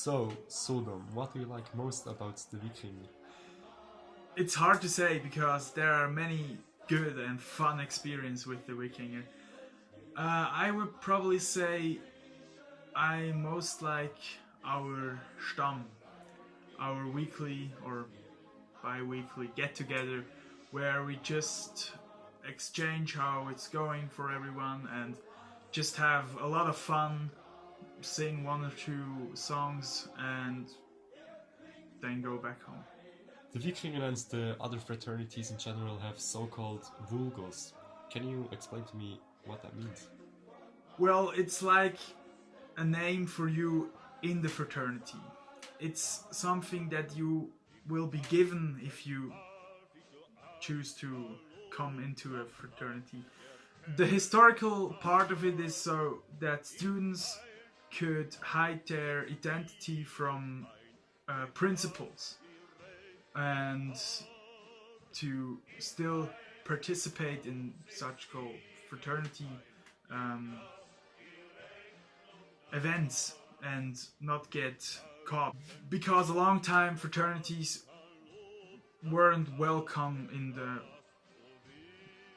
So, Sodom, what do you like most about the Wikinger? It's hard to say because there are many good and fun experiences with the Wikinger. I would probably say I most like our Stamm, our weekly or bi-weekly get-together where we just exchange how it's going for everyone and just have a lot of fun, sing one or two songs and then go back home. The Wikinger and the other fraternities in general have so-called vulgos. Can you explain to me what that means? Well, it's like a name for you in the fraternity. It's something that you will be given if you choose to come into a fraternity. The historical part of it is so that students could hide their identity from principals and to still participate in such called fraternity um, events and not get caught. Because a long time fraternities weren't welcome in the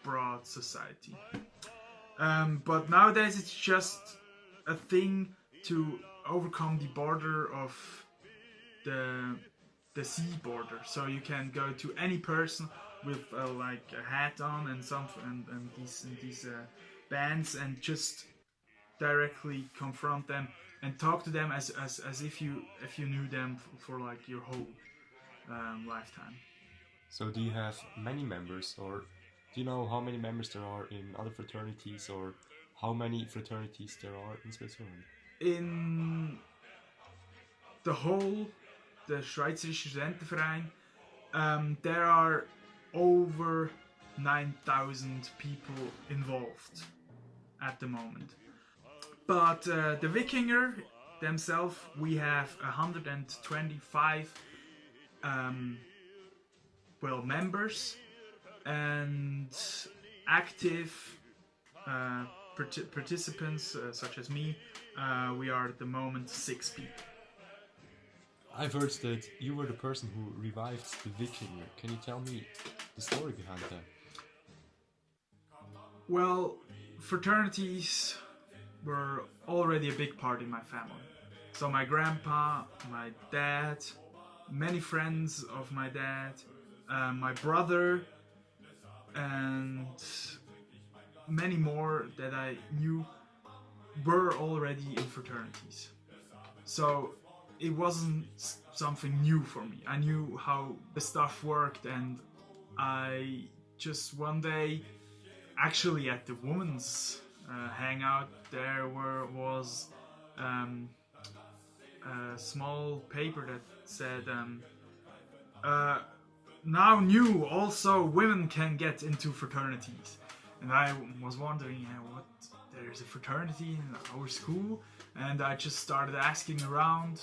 broad society. But nowadays it's just a thing to overcome the border of the sea border. So you can go to any person with like a hat on and something and these bands and just directly confront them and talk to them as if you knew them for like your whole lifetime. So do you have many members, or do you know how many members there are in other fraternities, or how many fraternities there are in Switzerland? In the whole, the Schweizerische Studentenverein, there are over 9,000 people involved at the moment. But the Wikinger themselves, we have 125 members and active participants such as me. We are at the moment 6 people. I've heard that you were the person who revived the Wikinger. Can you tell me the story behind that? Well, fraternities were already a big part in my family. So my grandpa, my dad, many friends of my dad, my brother, and many more that I knew were already in fraternities. So it wasn't something new for me. I knew how the stuff worked, and I just one day, actually at the women's hangout, there was a small paper that said now new also women can get into fraternities, and I was wondering, what, there's a fraternity in our school, and I just started asking around,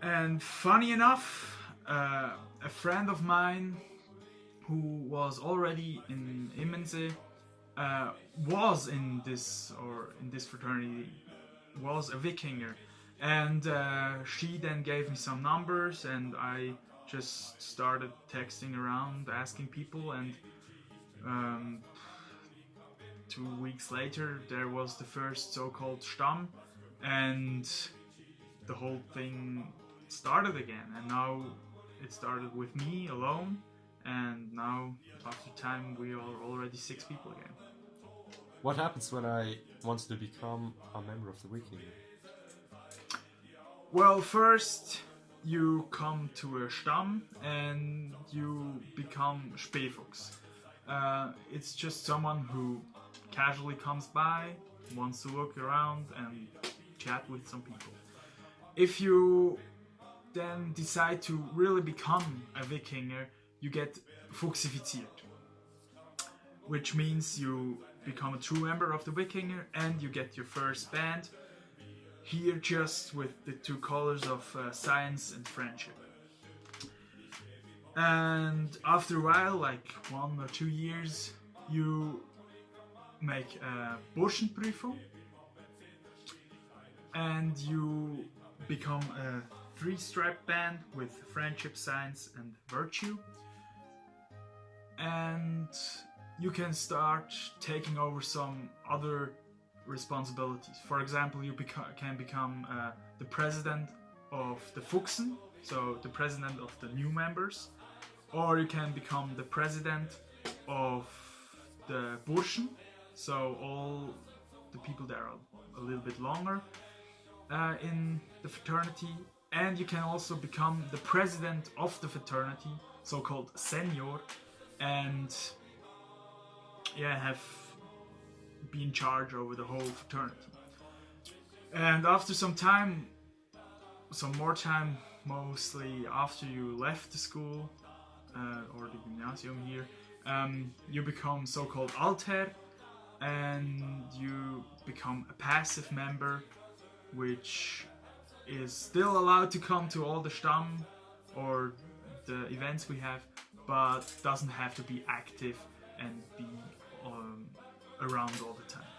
and funny enough, a friend of mine who was already in Immense was in this fraternity, was a Wikinger, and she then gave me some numbers, and I just started texting around, asking people, and 2 weeks later there was the first so-called Stamm, and the whole thing started again. And now it started with me alone, and now after time we are already 6 people again. What happens when I want to become a member of the Wikinger? Well, first you come to a Stamm and you become Spähfuchs. It's just someone who casually comes by, wants to look around and chat with some people. If you then decide to really become a Wikinger, you get Fuchsifiziert, which means you become a true member of the Wikinger and you get your first band, here just with the 2 colors of science and friendship. And after a while, like 1 or 2 years, you make a Burschenprüfung and you become a 3-stripe band with friendship signs and virtue. And you can start taking over some other responsibilities. For example, you can become the president of the Fuchsen, so the president of the new members, or you can become the president of the Burschen, so all the people that are a little bit longer in the fraternity, and you can also become the president of the fraternity, so-called senior, and be in charge over the whole fraternity. And after some more time, mostly after you left the school or the gymnasium here, you become so-called Alter, and you become a passive member, which is still allowed to come to all the Stamm or the events we have, but doesn't have to be active and be around all the time.